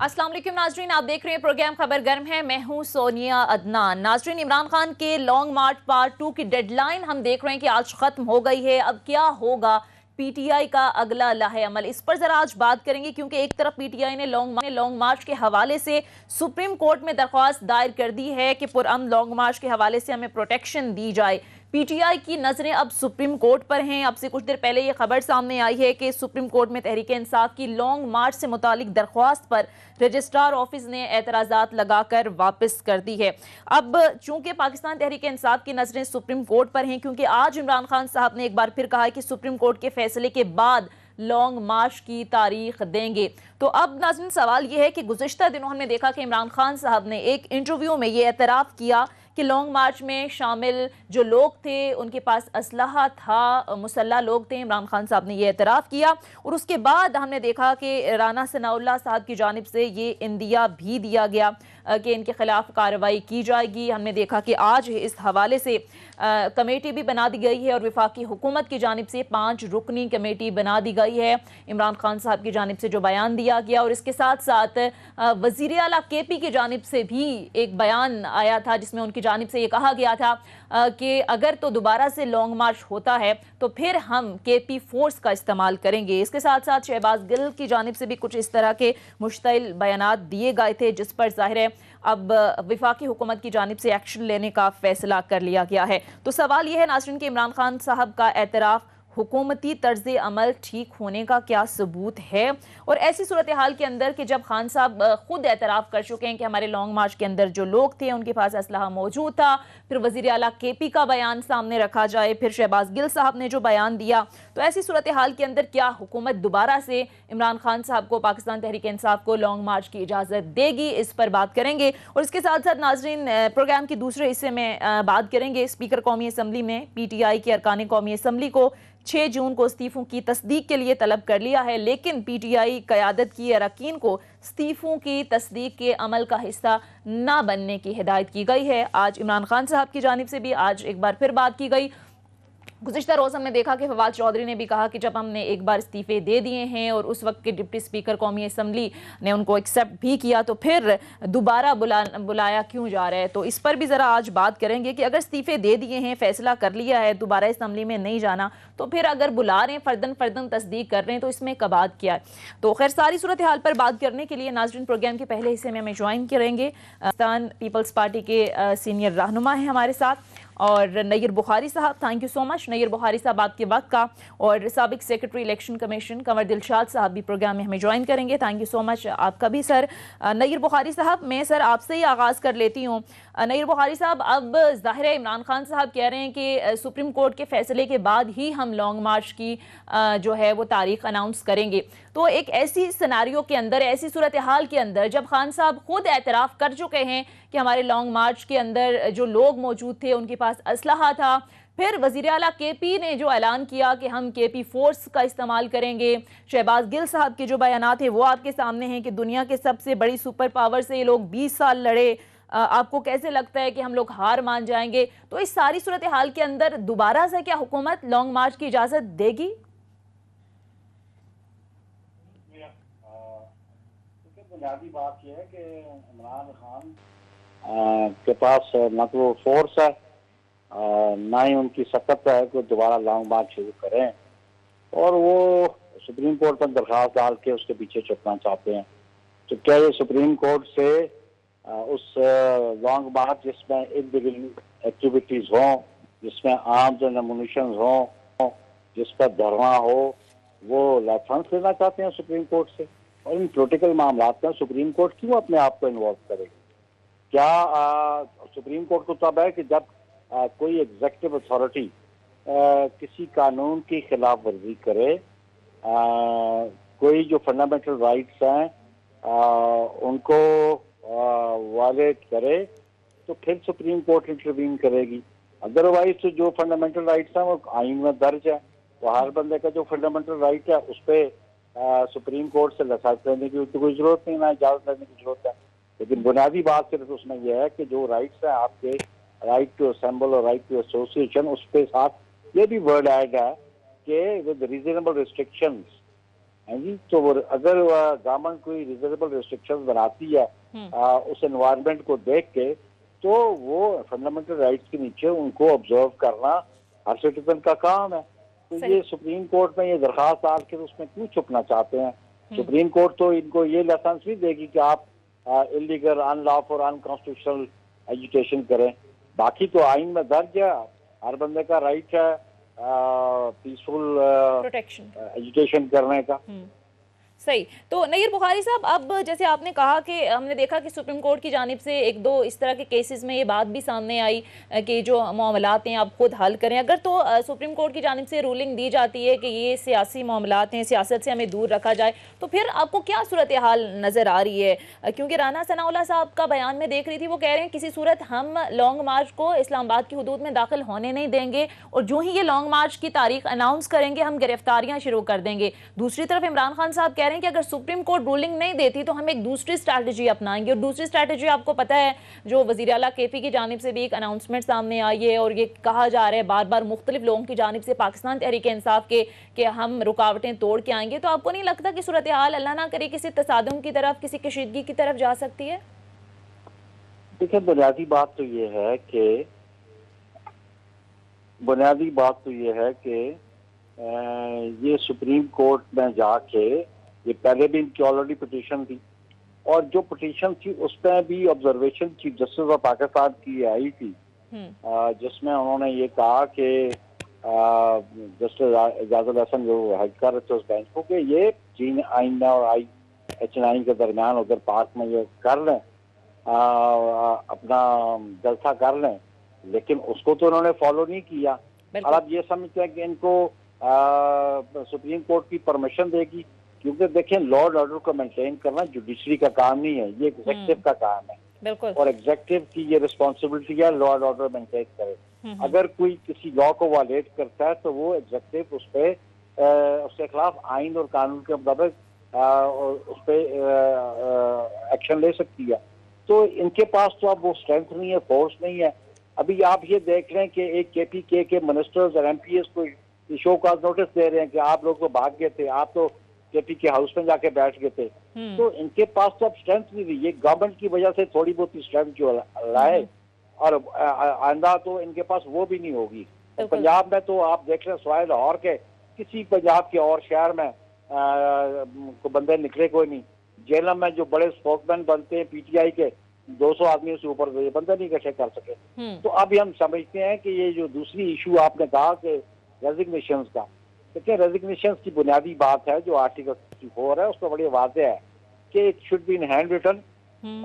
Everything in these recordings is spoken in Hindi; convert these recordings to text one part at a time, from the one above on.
अस्सलाम वालेकुम नाजरीन, आप देख रहे हैं प्रोग्राम खबर गर्म है। मैं हूं सोनिया अदनान। नाजरीन, इमरान खान के लॉन्ग मार्च पार्ट 2 की डेडलाइन हम देख रहे हैं कि आज खत्म हो गई है। अब क्या होगा पीटीआई का अगला लाहे अमल, इस पर जरा आज बात करेंगे, क्योंकि एक तरफ पीटीआई ने लॉन्ग मार्च के हवाले से सुप्रीम कोर्ट में दरख्वास्त दायर कर दी है कि पुरअमन लॉन्ग मार्च के हवाले से हमें प्रोटेक्शन दी जाए। पीटीआई की नजरें अब सुप्रीम कोर्ट पर हैं। अब से कुछ देर पहले यह खबर सामने आई है कि सुप्रीम कोर्ट में तहरीक इंसाफ की लॉन्ग मार्च से मुतालिक दरख्वास्त पर रजिस्ट्रार ऑफिस ने एतराजात लगाकर वापस कर दी है। अब चूंकि पाकिस्तान तहरीक इंसाफ की नजरें सुप्रीम कोर्ट पर हैं, क्योंकि आज इमरान खान साहब ने एक बार फिर कहा है कि सुप्रीम कोर्ट के फैसले के बाद लॉन्ग मार्च की तारीख देंगे। तो अब नाज़रीन, सवाल यह है कि गुज़िश्ता दिनों हमने देखा कि इमरान खान साहब ने एक इंटरव्यू में यह एतराफ़ किया कि लॉन्ग मार्च में शामिल जो लोग थे उनके पास असलहा था, मुसल्ला लोग थे। इमरान खान साहब ने यह एतराफ़ किया और उसके बाद हमने देखा कि राना सनाउल्लाह साहब की जानिब से ये इंदिया भी दिया गया कि इनके खिलाफ कार्रवाई की जाएगी। हमने देखा कि आज इस हवाले से कमेटी भी बना दी गई है और वफाकी हुकूमत की जानिब से 5 रुकनी कमेटी बना दी गई है। इमरान खान साहब की जानिब से जो बयान दिया गया, और इसके साथ साथ वज़ीर आला केपी की जानिब से भी एक बयान आया था जिसमें उनकी जानिब से ये कहा गया था कि अगर तो दोबारा से लॉन्ग मार्च होता है तो फिर हम केपी फोर्स का इस्तेमाल करेंगे। इसके साथ साथ शहबाज गिल की जानिब से भी कुछ इस तरह के मुश्तइल बयानात दिए गए थे, जिस पर जाहिर है अब वफाकी हुकूमत की जानिब से एक्शन लेने का फैसला कर लिया गया है। तो सवाल यह है नाज़रीन कि इमरान खान साहब का एतराफ़ हुकूमती तर्ज अमल ठीक होने का क्या सबूत है, और ऐसी सूरत हाल के अंदर कि जब खान साहब खुद एतराफ़ कर चुके हैं कि हमारे लॉन्ग मार्च के अंदर जो लोग थे उनके पास असलहा मौजूद था, फिर वज़ीर आला केपी का बयान सामने रखा जाए, फिर शहबाज गिल साहब ने जो बयान दिया, तो ऐसी सूरत हाल के अंदर क्या हुकूमत दोबारा से इमरान खान साहब को, पाकिस्तान तहरीक इंसाफ को लॉन्ग मार्च की इजाज़त देगी, इस पर बात करेंगे। और इसके साथ साथ नाजरीन, प्रोग्राम के दूसरे हिस्से में बात करेंगे स्पीकर कौमी असम्बली ने पीटीआई के अरकान कौमी असम्बली को 6 जून को इस्तीफों की तस्दीक के लिए तलब कर लिया है, लेकिन पीटीआई क़यादत की अरकान को इस्तीफों की तस्दीक के अमल का हिस्सा ना बनने की हिदायत की गई है। आज इमरान खान साहब की जानिब से भी आज एक बार फिर बात की गई। गुज़िश्ता रोज़ हमने देखा कि फवाद चौधरी ने भी कहा कि जब हमने एक बार इस्तीफ़े दे दिए हैं और उस वक्त के डिप्टी स्पीकर कौमी असम्बली ने उनको एक्सेप्ट भी किया, तो फिर दोबारा बुलाया क्यों जा रहा है। तो इस पर भी ज़रा आज बात करेंगे कि अगर इस्तीफ़े दे दिए हैं, फ़ैसला कर लिया है दोबारा असम्बली में नहीं जाना, तो फिर अगर बुला रहे हैं, फ़र्दन तस्दीक कर रहे हैं, तो इसमें कबाद क्या है। तो खैर, सारी सूरत हाल पर बात करने के लिए नाज़रीन प्रोग्राम के पहले हिस्से में हमें ज्वाइन करेंगे पाकिस्तान पीपल्स पार्टी के सीनियर रहनुमा हैं हमारे साथ, और नय्यर बुखारी साहब। Thank you so much Nayyar Bukhari साहब आपके वक्त का, और साबिक secretary election commission Kanwar Dilshad साहब भी प्रोग्राम में हमें ज्वाइन करेंगे। थैंक यू सो मच आपका भी सर। नय्यर बुखारी साहब, मैं सर आपसे ही आगाज़ कर लेती हूँ। नय्यर बुखारी साहब, अब ज़ाहिर है इमरान खान साहब कह रहे हैं कि सुप्रीम कोर्ट के फैसले के बाद ही हम लॉन्ग मार्च की जो है वो तारीख अनाउंस करेंगे। तो एक ऐसी सिनेरियो के अंदर, ऐसी सूरत हाल के अंदर, जब खान साहब खुद एतराफ़ कर चुके हैं कि हमारे लॉन्ग मार्च के अंदर जो लोग मौजूद थे उनके पास असलहा था, फिर वज़ीर आला केपी ने जो ऐलान किया कि हम केपी फोर्स का इस्तेमाल करेंगे, शहबाज गिल साहब के जो बयानात हैं वो आपके सामने हैं कि दुनिया के सबसे बड़ी सुपर पावर से ये लोग 20 साल लड़े, आपको कैसे लगता है कि हम लोग हार मान जाएंगे। तो इस सारी सूरत हाल के अंदर दोबारा से क्या हुकूमत लॉन्ग मार्च की इजाज़त देगी? बुनियादी बात यह है कि इमरान खान के पास न तो वो फोर्स है, ना ही उनकी सकत है कि दोबारा लॉन्ग मार्च शुरू करें, और वो सुप्रीम कोर्ट पर दरख्वास्त डाल के उसके पीछे छुपना चाहते हैं। तो क्या ये सुप्रीम कोर्ट से उस लॉन्ग मार्च जिसमें इलीगल एक्टिविटीज हों, जिसमें आर्म्स एंड एमुनिशन हों, जिस पर धरना हो, वो लाइसेंस लेना चाहते हैं सुप्रीम कोर्ट से? और इन पॉलिटिकल मामलात में सुप्रीम कोर्ट क्यों अपने आप को इन्वॉल्व करेगी? क्या सुप्रीम कोर्ट को तब है कि जब कोई एग्जीक्यूटिव अथॉरिटी किसी कानून की खिलाफ वर्जी करे, कोई जो फंडामेंटल राइट्स हैं उनको वायलेट करे, तो फिर सुप्रीम कोर्ट इंटरवीन करेगी। अदरवाइज तो जो फंडामेंटल राइट्स हैं वो आइन में दर्ज है, तो हर बंदे का जो फंडामेंटल राइट है उस पर सुप्रीम कोर्ट से लाइसेंस लेने की तो कोई जरूरत नहीं, ना इजाजत लेने की जरूरत है। लेकिन बुनियादी बात सिर्फ उसमें यह है कि जो राइट्स है आपके, राइट टू असेंबल और राइट टू एसोसिएशन, उसके साथ ये भी वर्ड ऐड है कि विद रीजनेबल रिस्ट्रिक्शंस हाँ जी, तो अगर गवर्नमेंट कोई रिजनेबल रिस्ट्रिक्शंस बनाती है उस एनवायरनमेंट को देख के, तो वो फंडामेंटल राइट्स के नीचे उनको ऑब्जर्व करना हर सिटीजन का काम है। तो सही। ये सुप्रीम कोर्ट में ये दरखास्त डाल के उसमें क्यों छुपना चाहते हैं? सुप्रीम कोर्ट तो इनको ये लाइसेंस भी देगी कि आप इलीगल, अनलॉफुल, अनकॉन्स्टिट्यूशनल एजुटेशन करें। बाकी तो आइन में दर्ज है, हर बंदे का राइट है पीसफुल प्रोटेक्शन। एजुकेशन करने का। सही। तो नय्यर बुखारी साहब, अब जैसे आपने कहा कि हमने देखा कि सुप्रीम कोर्ट की जानिब से एक दो इस तरह के केसेस में ये बात भी सामने आई कि जो मामलात हैं आप खुद हल करें। अगर तो सुप्रीम कोर्ट की जानिब से रूलिंग दी जाती है कि ये सियासी मामलात हैं, सियासत से हमें दूर रखा जाए, तो फिर आपको क्या सूरत हाल नज़र आ रही है? क्योंकि राना सनाउल्लाह साहब का बयान में देख रही थी, वो कह रहे हैं किसी सूरत हम लॉन्ग मार्च को इस्लामाबाद की हदूद में दाखिल होने नहीं देंगे, और जो ही ये लॉन्ग मार्च की तारीख अनाउंस करेंगे हम गिरफ्तारियाँ शुरू कर देंगे। दूसरी तरफ इमरान खान साहब कह रहे हैं कि अगर सुप्रीम कोर्ट रूलिंग नहीं देती तो हम एक दूसरी स्ट्रैटेजी अपनाएंगे। और दूसरी स्ट्रैटेजी आपको पता है, जो वज़ीर आला केपी की जानिब से भी एक अनाउंसमेंट सामने आई है, और ये कहा जा रहा है बार बार मुख्तलिफ लोगों की जानिब से पाकिस्तान तहरीक इंसाफ के कि हम रुकावटें तोड़ के आएंगे। तो आपको नहीं लगता कि सूरत हाल अल्लाह ना करे किसी तसादुम की तरफ, किसी कशीदगी की तरफ जा सकती है? देखिए, बुनियादी बात तो ये है कि ये सुप्रीम कोर्ट में जाके, ये पहले भी इनकी ऑलरेडी पिटीशन थी, और जो पिटीशन थी उसमें भी observation chief justice of Pakistan की आई थी, जिसमें उन्होंने ये कहा कि जस्टिस इजाजुल हसन जो हेड कर रहे थे उस बेंच को, कि ये जीन आइन में और IH9 के दरमियान उधर पार्क में ये कर लें, अपना जलसा कर लें, लेकिन उसको तो उन्होंने फॉलो नहीं किया। और अब ये समझते हैं कि इनको सुप्रीम कोर्ट की परमिशन देगी, क्योंकि देखें लॉ एंड ऑर्डर को मेंटेन करना जुडिशरी का काम नहीं है, ये एग्जीक्यूटिव का काम है। बिल्कुल। और एग्जीक्यूटिव की ये रिस्पॉन्सिबिलिटी है लॉ एंड ऑर्डर मेंटेन करे। अगर कोई किसी लॉ को वायलेट करता है तो वो एग्जीक्यूटिव उसके खिलाफ आइन और कानून के मुताबिक उस पर एक्शन ले सकती है। तो इनके पास तो अब वो स्ट्रेंथ नहीं है, फोर्स नहीं है। अभी आप ये देख रहे हैं कि एक KPK के मिनिस्टर्स और MPs को शो कॉज नोटिस दे रहे हैं कि आप लोग तो भाग गए थे, आप तो KPK हाउस में जाके बैठ गए थे। तो इनके पास तो अब स्ट्रेंथ नहीं रही। ये गवर्नमेंट की वजह से थोड़ी बहुत स्ट्रेंथ जो लाए, और आइंदा तो इनके पास वो भी नहीं होगी। पंजाब में तो आप देख रहे हैं सवाए लाहौर के, किसी पंजाब के और शहर में को बंदे निकले कोई नहीं। जेलम में जो बड़े स्पोक्समैन बनते हैं PTI के, 200 आदमियों से ऊपर ये बंदे नहीं इकट्ठे कर सके। तो अभी हम समझते हैं कि ये जो दूसरी इशू आपने कहा कि रेजिग्नेशन का, देखिए रेजिग्नेशन की बुनियादी बात है जो आर्टिकल 64 है उसमें बड़ी वाज़ेह है कि it should be in hand written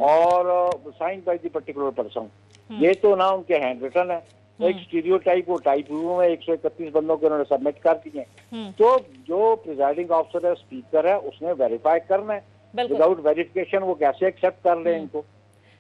और sign by the particular person. ये तो ना उनके हैंड रिटन है, एक स्टीरियोटाइप वो टाइप हुए में 131 बंदों के उन्होंने सबमिट कर दिए। तो जो प्रिजाइडिंग ऑफिसर है, स्पीकर है, उसने वेरीफाई करना है। विदाउट वेरिफिकेशन वो कैसे एक्सेप्ट कर ले इनको?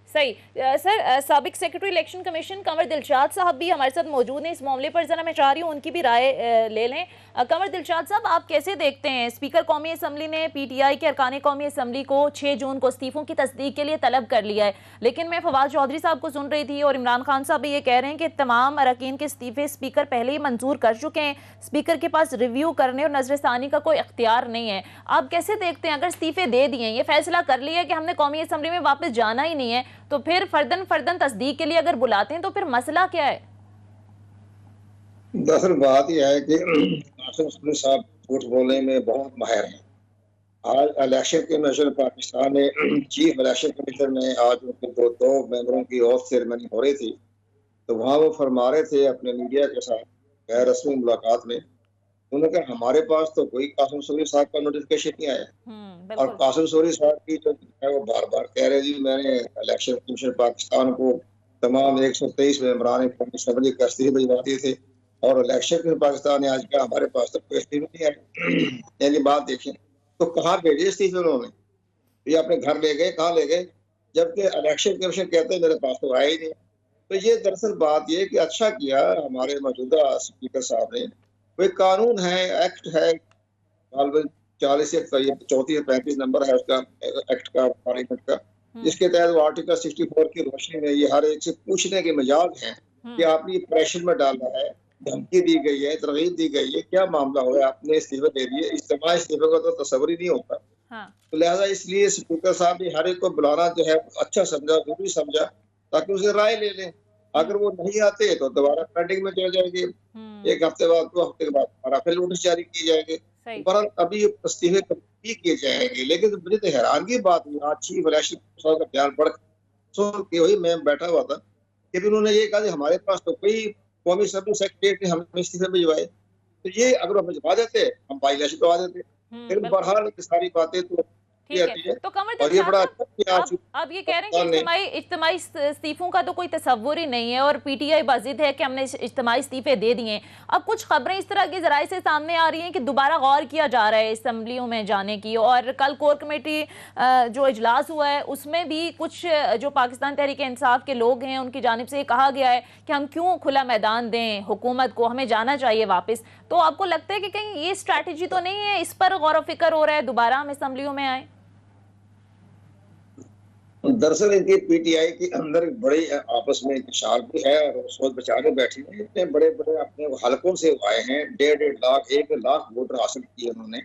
सही। सर, साबिक secretary election commission Kanwar Dilshad साहब भी हमारे साथ मौजूद हैं इस मामले पर। जरा मैं चाह रही हूँ उनकी भी राय ले लें। कंवर दिलशाद साहब, आप कैसे देखते हैं, स्पीकर कौमी असम्बली ने PTI के अरकान कौमी असम्बली को 6 जून को इस्तीफों की तस्दीक के लिए तलब कर लिया है, लेकिन मैं फवाद चौधरी साहब को सुन रही थी और इमरान खान साहब भी ये कह रहे हैं कि तमाम अरकान के इस्तीफे स्पीकर पहले ही मंजूर कर चुके हैं, स्पीकर के पास रिव्यू करने और नजरसानी का कोई इख्तियार नहीं है। आप कैसे देखते हैं, अगर इस्तीफे दे दिए, ये फैसला कर लिया कि हमने कौमी असम्बली में वापस जाना ही नहीं है, तो फिर फर्दन तस्दीक के लिए अगर बुलाते हैं तो फिर मसला क्या है? दरअसल बात यह है कि कासिम सुल्तान साहब झूठ बोलने में बहुत माहिर हैं। आज इलेक्शन कमीशन पाकिस्तान ने चीफ इलेक्शन कमीशन ने आज उनके दो मेंबरों की ऑफ सेरेमनी हो रही थी, तो वहाँ वो फरमा रहे थे अपने मीडिया के साथ गैर रस्मी मुलाकात में, उन्होंने कहा हमारे पास तो कोई कासिम सुल्तान साहब का नोटिफिकेशन नहीं आया। और कासिम सुल्तान साहब की जो है वो बार बार कह रहे जी मैंने इलेक्शन कमीशन पाकिस्तान को तमाम 123 मेंबरान असम्बली का इस्तीफे भिजवा दिए थे, और इलेक्शन कमीशन पाकिस्तान ने आज कहा हमारे पास तो कोई इस्तीफा नहीं आया। यानी बात देखें तो कहाँ भेजे इस्तीफे उन्होंने, ये अपने घर ले गए, कहाँ ले गए, जबकि इलेक्शन कमीशन कहते हैं मेरे पास तो आया ही नहीं। तो ये दरअसल बात ये कि अच्छा किया हमारे मौजूदा स्पीकर साहब ने, कोई कानून है, एक्ट है 40 से 34 35 नंबर है उसका एक्ट का, पार्लियामेंट का, जिसके तहत वो आर्टिकल 64 की रोशनी में ये हर एक से पूछने के मजाज हैं कि आपने प्रेशर में डाला है धमकी दी गई है, तरगीब दी गई है, क्या मामला हुआ है, आपने इस्तीफा दे दिए। इज्तिमाई इस्तीफे का तो तस्वुर ही नहीं होता। हाँ। तो लिहाजा इसलिए स्पीकर साहब ने हर एक को बुलाना जो है अच्छा समझा, जरूरी समझा, ताकि उसे राय ले लें। अगर वो नहीं आते तो दोबारा पेंडिंग में चले जाएंगे, एक हफ्ते बाद, 2 हफ्ते के बाद दोबारा फिर नोटिस जारी किए जाएंगे। सही। बहरहाल अभी ये इस्तीफे कभी किए जाएंगे। लेकिन तो मुझे तो हैरानगी बात हुई, आज चीफ इलेक्शन साहब का बयान पढ़ सुन के वही मैं बैठा हुआ था कि भी उन्होंने ये कहा कि हमारे पास तो कोई कौमी असम्बली सेक्रेटरी ने हमें इस्तीफे भिजवाए। तो ये अगर हम भिजवा देते, हम बाई इलेक्शन करवा देते। फिर बिल्कुल। बहरहाल ये सारी बातें तो ठीक है, आती है। तो कमर और ये बड़ा साहब, अच्छा किया आज अब ये कह रहे हैं कि इज्तिमाई इस्तीफों का तो कोई तस्वुर ही नहीं है और पीटीआई बाजिद है कि हमने इज्तिमाई इस्तीफे दे दिए। अब कुछ खबरें इस तरह की जराये से सामने आ रही हैं कि दोबारा गौर किया जा रहा है असम्बलियों में जाने की, और कल कोर कमेटी जो इजलास हुआ है उसमें भी कुछ जो पाकिस्तान तहरीक इंसाफ के लोग हैं उनकी जानिब से कहा गया है कि हम क्यों खुला मैदान दें हुकूमत को, हमें जाना चाहिए वापस। तो आपको लगता है कि कहीं ये स्ट्रैटेजी तो नहीं है, इस पर गौर फिक्र हो रहा है दोबारा हम असम्बलियों में आए? दरअसल इनकी पीटीआई के अंदर बड़ी आपस में इंतशार भी है और सोच बचाने बैठी है। इतने बड़े बड़े अपने हलकों से आए हैं, 1.5 लाख 1 लाख वोटर हासिल किए उन्होंने।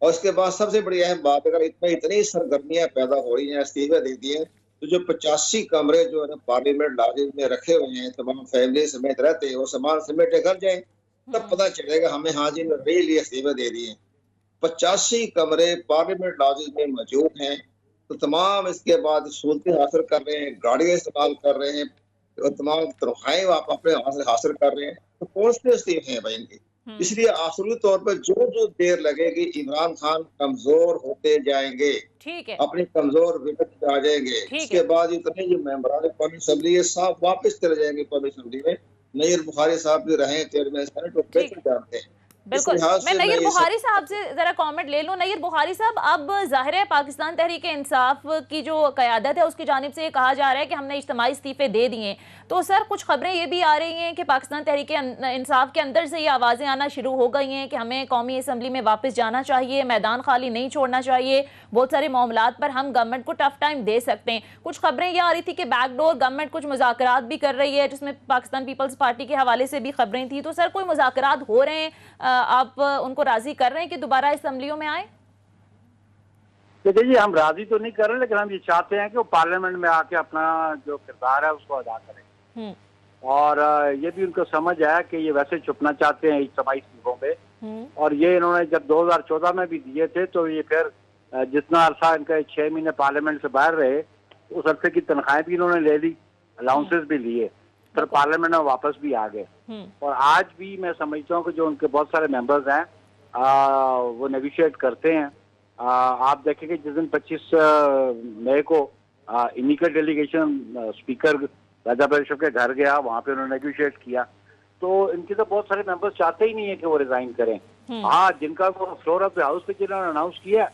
और इसके बाद सबसे बड़ी अहम बात, अगर इतनी सरगर्मियां पैदा हो रही हैं, इस्तीफे दे दिए, तो जो 85 कमरे जो है ना पार्लियामेंट लाजिम में रखे हुए हैं, तमाम फैमिली समेत रहते हैं, वो सामान समेटे घर जाए, तब पता चलेगा हमें हाँ जी रियली इस्तीफे दे दिए। 85 कमरे पार्लियामेंट लाजिम में मौजूद हैं, तो तमाम इसके बाद सहूलतें हासिल कर रहे हैं, गाड़ियां इस्तेमाल कर रहे हैं और तमाम तनख्वाहें आप अपने हासिल कर रहे हैं। तो कौन से इस्तीफे हैं भाई इनके? इसलिए आसुरी तौर पर जो जो देर लगेगी इमरान खान कमजोर होते जाएंगे, ठीक है, अपनी कमजोर विकेट पे आ जाएंगे। इसके बाद इतने जो मेंबरान कौमी असम्बली है साहब वापस चले जाएंगे कौमी असम्बली में। नईर बुखारी साहब भी रहे चेयरमैन सेनेट, वो बेहतर जानते हैं। बिल्कुल। मैं नईर बुखारी साहब से जरा कमेंट ले लूं। नईर बुखारी साहब, अब जाहिर है पाकिस्तान तहरीक इंसाफ की जो क़यादत है उसकी जानिब से ये कहा जा रहा है कि हमने इज्तिमाई इस्तीफे दे दिए। तो सर कुछ खबरें ये भी आ रही हैं कि पाकिस्तान तहरीक इंसाफ के अंदर से ये आवाज़ें आना शुरू हो गई हैं कि हमें कौमी असम्बली में वापस जाना चाहिए, मैदान खाली नहीं छोड़ना चाहिए, बहुत सारे मामलात पर हम गवर्नमेंट को टफ टाइम दे सकते हैं। कुछ खबरें ये आ रही थी कि बैकडोर गवर्नमेंट कुछ मुज़ाकरात भी कर रही है, जिसमें पाकिस्तान पीपल्स पार्टी के हवाले से भी खबरें थी। तो सर कोई मुज़ाकरात हो रहे हैं, आप उनको राजी कर रहे हैं कि दोबारा असम्बलियों में आए? देखिए जी, हम राजी तो नहीं कर रहे, लेकिन हम ये चाहते हैं कि वो पार्लियामेंट में आके अपना जो किरदार है उसको अदा करें। और ये भी उनको समझ है कि ये वैसे छुपना चाहते हैं इज्तिमाई इस्तीफों पे, और ये इन्होंने जब 2014 में भी दिए थे तो ये फिर जितना अरसा इनका 6 महीने पार्लियामेंट से बाहर रहे उस अरसे की तनख्वाहें भी इन्होंने ले ली, अलाउंसेस भी लिए, फिर पार्लियामेंट में वापस भी आ गए। और आज भी मैं समझता हूँ कि जो उनके बहुत सारे मेंबर्स हैं वो नेगोशिएट करते हैं। आप देखेंगे जिस दिन 25 मई को इन्हीं का डेलीगेशन स्पीकर राजा परिषद के घर गया, वहाँ पे उन्होंने नेगोशिएट किया। तो इनके तो बहुत सारे मेंबर्स चाहते ही नहीं है कि वो रिजाइन करें। हाँ, जिनका वो फ्लोर ऑफ द हाउस पे जिन्होंने अनाउंस किया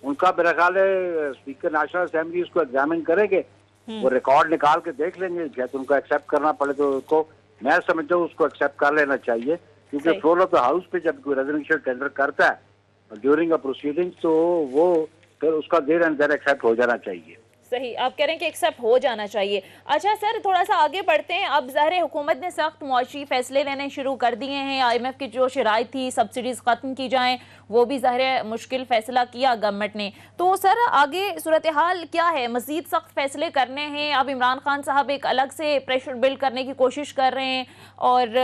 उनका मेरा ख्याल है स्पीकर नेशनल असेंबली उसको एग्जामिन करेंगे, वो रिकॉर्ड निकाल के देख लेंगे, शायद उनको एक्सेप्ट करना पड़े तो उसको, मैं समझता हूँ उसको एक्सेप्ट कर लेना चाहिए, क्योंकि फ्लोर ऑफ द हाउस पे जब कोई रेजिडेंशियल टेंडर करता है ड्यूरिंग अ प्रोसीडिंग तो वो फिर उसका देर एंड देर एक्सेप्ट हो जाना चाहिए। सही, आप कह रहे हैं कि एक्सेप्ट हो जाना चाहिए। अच्छा सर, थोड़ा सा आगे बढ़ते हैं। अब ज़ाहिर हुकूमत ने सख्त मुआशी फैसले लेने शुरू कर दिए हैं। IMF की जो शराइत थी सब्सिडीज़ ख़त्म की जाएं, वो भी ज़ाहिर मुश्किल फ़ैसला किया गवर्नमेंट ने। तो सर आगे सूरत हाल क्या है? मज़ीद सख्त फैसले करने हैं? अब इमरान खान साहब एक अलग से प्रेशर बिल्ड करने की कोशिश कर रहे हैं, और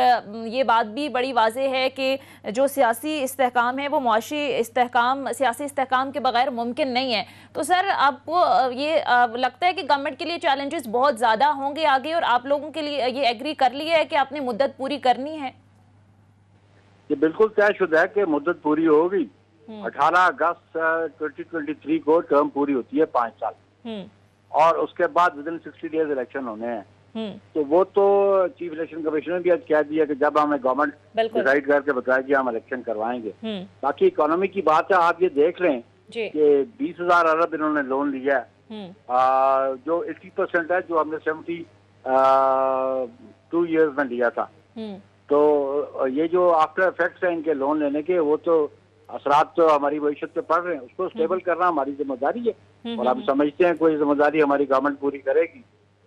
ये बात भी बड़ी वाज़ेह है कि जो सियासी इस्तेहकाम है वो मुआशी इस्तेहकाम, सियासी इस्तेहकाम के बगैर मुमकिन नहीं है। तो सर आपको ये लगता है कि गवर्नमेंट के लिए चैलेंजेस बहुत ज़्यादा होंगे आगे, और आप लोगों के लिए ये एग्री कर लिया है कि आपने मुद्दत पूरी करनी है? ये बिल्कुल तयशुदा है कि मुद्दत पूरी होगी। 18 अगस्त 2023 को टर्म पूरी होती है, 5 साल, और उसके बाद विदिन 60 डेज इलेक्शन होने हैं। तो वो तो चीफ इलेक्शन कमिश्नर भी आज कह दिया कि जब हमें गवर्नमेंट डिसाइड करके बताएगी हम इलेक्शन करवाएंगे। बाकी इकोनॉमी की बात है, आप ये देख लें कि 20,000 अरब इन्होंने लोन लिया है, जो 80% है जो हमने 72 ईयर्स में लिया था। तो ये जो आफ्टर इफेक्ट्स हैं इनके लोन लेने के, वो तो असरात तो हमारी मईशत पे पड़ रहे हैं, उसको स्टेबल करना हमारी जिम्मेदारी है, और हम समझते हैं कोई जिम्मेदारी हमारी गवर्नमेंट पूरी करेगी।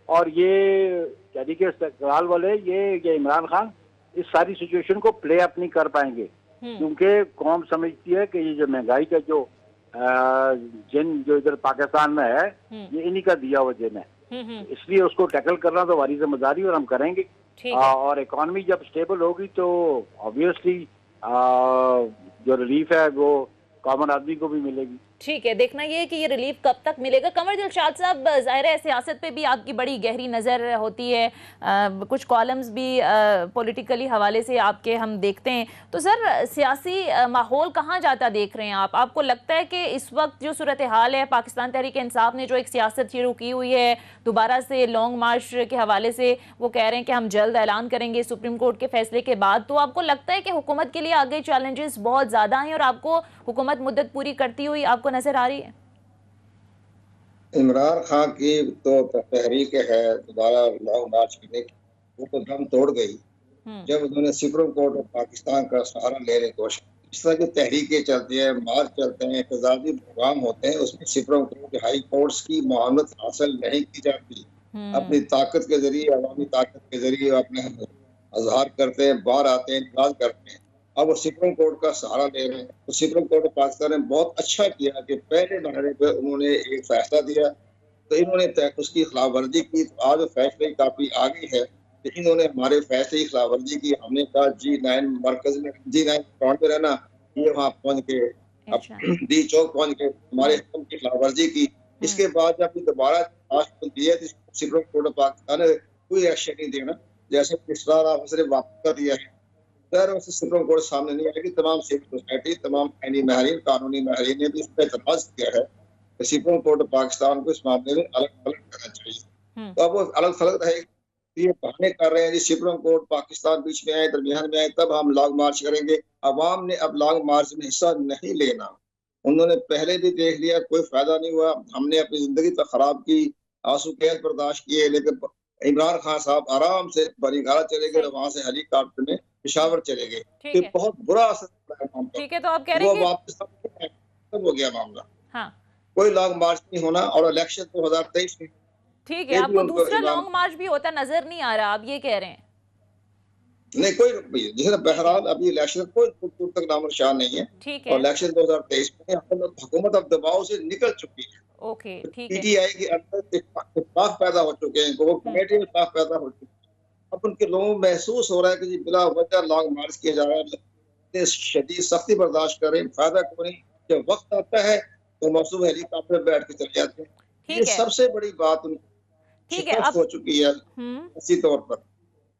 और ये तहरीक इस्तेक़लाल वाले, ये इमरान खान इस सारी सिचुएशन को प्ले अप नहीं कर पाएंगे, क्योंकि कौम समझती है कि ये जो महंगाई का जो जिन जो इधर पाकिस्तान में है ये इन्हीं का दिया हुआ जिन है, इसलिए उसको टैकल करना तो हमारी जिम्मेदारी और हम करेंगे। और इकोनॉमी जब स्टेबल होगी तो ऑब्वियसली जो रिलीफ है वो कॉमन आदमी को भी मिलेगी। ठीक है, देखना ये है कि ये रिलीफ कब तक मिलेगा। कमर दिलशाद साहब, ज़ाहिर है सियासत पे भी आपकी बड़ी गहरी नज़र होती है, कुछ कॉलम्स भी पॉलिटिकली हवाले से आपके हम देखते हैं, तो सर सियासी माहौल कहाँ जाता देख रहे हैं आप? आपको लगता है कि इस वक्त जो सूरत हाल है, पाकिस्तान तहरीक इंसाफ ने जो एक सियासत शुरू की हुई है दोबारा से लॉन्ग मार्च के हवाले से, वो कह रहे हैं कि हम जल्द ऐलान करेंगे सुप्रीम कोर्ट के फैसले के बाद, तो आपको लगता है कि हुकूमत के लिए आगे चैलेंजेस बहुत ज़्यादा हैं और आपको हुकूमत मुद्दत पूरी करती हुई आपको नजर आ रही है? इमरान खान की तो तहरीक है दोबारा लॉन्ग मार्च करने की, वो तो दम तोड़ गई जब उन्होंने सुप्रीम कोर्ट ऑफ पाकिस्तान का सहारा लेने की कोशिश। इस तरह की तहरीकें चलती हैं, मार्च चलते हैं, एहतजाजी प्रोग्राम होते हैं, उसमें सुप्रीम कोर्ट हाई कोर्ट्स की मानत हासिल नहीं की जाती। अपनी ताकत के जरिए, अवामी ताकत के जरिए अपने अजहार करते हैं, बाहर आते हैं, इनकार करते हैं। अब वो सुप्रीम कोर्ट का सहारा ले रहे हैं। तो सुप्रीम कोर्ट ऑफ पाकिस्तान ने बहुत अच्छा किया कि पहले मरहले पर उन्होंने एक फैसला दिया, तो इन्होंने उसकी खिलाफ वर्जी की। तो आज फैसले की काफी आगे है कि इन्होंने हमारे फैसले की खिलाफ वर्जी की। हमने कहा G9 मरकज में, G9 ग्राउंड में रहना, ये वहाँ पहुंच के डी चौक पहुंच के हमारे हुक्म की खिलाफ वर्जी की। इसके बाद जब दोबारा दिया तो सुप्रीम कोर्ट ऑफ पाकिस्तान ने कोई एक्शन नहीं देना, जैसे पिछला ऑफिसर ने वापस कर दिया है। सुप्रीम कोर्ट सामने नहीं आएगी। तमाम सिविल सोसाइटी, तमाम आईनी माहिरीन, कानूनी माहिरीन ने भी इस पर एतराज किया है कि सुप्रीम कोर्ट ऑफ पाकिस्तान को इस मामले में अलग थलग करना चाहिए। तो अब वो अलग थलग रहेगी। ये बहाने कर रहे हैं जी सुप्रीम कोर्ट पाकिस्तान बीच में आए, दरमियान में आए, तब हम लॉन्ग मार्च करेंगे। अवाम ने अब लॉन्ग मार्च में हिस्सा नहीं लेना। उन्होंने पहले भी देख लिया, कोई फायदा नहीं हुआ। हमने अपनी जिंदगी तो खराब की, आंसू कैद बर्दाश्त किए, लेकिन इमरान खान साहब आराम से बरीगारा चले गए, वहां से हेलीकॉप्टर में पेशावर चले गए। ये बहुत बुरा असर पड़ा है। ठीक है, तो आप कह रहे हैं वो वापस खत्म हो गया मामला। हाँ, कोई लॉन्ग मार्च नहीं होना और इलेक्शन 2023 में। ठीक है, आपको दूसरा लॉन्ग मार्च भी होता नजर नहीं आ रहा, आप ये कह रहे हैं? नहीं, कोई जैसे बहरहाल अभी इलेक्शन कोई दूर तक नामोनिशान नहीं है। ठीक है, और इलेक्शन 2023 में हुकूमत अब दबाव से निकल चुकी है। ओके, ठीक है। पीटीआई के अंदर इत्तेफाक पैदा हो चुके हैं, वो कमेटी में इत्तेफाक पैदा हो चुके हैं। अब उनके लोगों को महसूस हो रहा है कि जी बिला वजह लॉन्ग मार्च किया जा रहा है, शदीद सख्ती बर्दाश्त करें, फायदा को नहीं। जब वक्त आता है तो मौसूम हेलीकॉप्टर बैठ के चले जाते हैं। ये सबसे बड़ी बात उनकी हो चुकी है। इसी तौर पर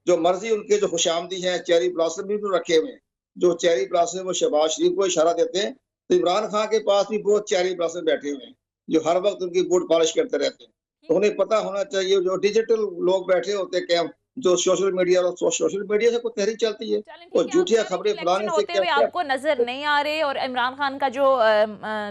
जो मर्जी उनके जो खुशामदी हैं, चेरी ब्लॉसम भी रखे हुए हैं। जो चेरी ब्लॉसम वो शहबाज शरीफ को इशारा देते हैं, तो इमरान खान के पास भी बहुत चेरी ब्लॉसम बैठे हुए हैं जो हर वक्त उनकी बूट पॉलिश करते रहते हैं। तो उन्हें पता होना चाहिए, जो डिजिटल लोग बैठे होते हैं, जो सोशल मीडिया से कोई तहरीक चलती है, वो झूठिया खबरें फैलाने से क्या आपको नजर नहीं आ रहे, और इमरान खान का जो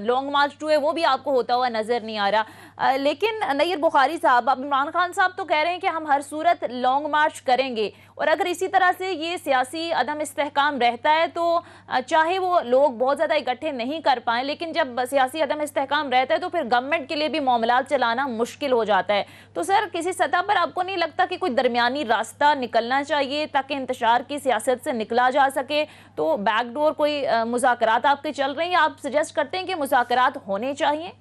लॉन्ग मार्च टू है वो भी आपको होता हुआ नजर नहीं आ रहा। लेकिन नय्यर बुखारी साहब, अब इमरान खान साहब तो कह रहे हैं कि हम हर सूरत लॉन्ग मार्च करेंगे, और अगर इसी तरह से ये सियासी अदम इस्तेहकाम रहता है तो चाहे वो लोग बहुत ज़्यादा इकट्ठे नहीं कर पाएँ, लेकिन जब सियासी अदम इस्तेहकाम रहता है तो फिर गवर्नमेंट के लिए भी मामलात चलाना मुश्किल हो जाता है। तो सर, किसी सतह पर आपको नहीं लगता कि कोई दरमियानी रास्ता निकलना चाहिए ताकि इंतशार की सियासत से निकला जा सके? तो बैकडोर कोई मुज़ाकरात आपके चल रहे हैं, या आप सजेस्ट करते हैं कि मुज़ाकरात होने चाहिए?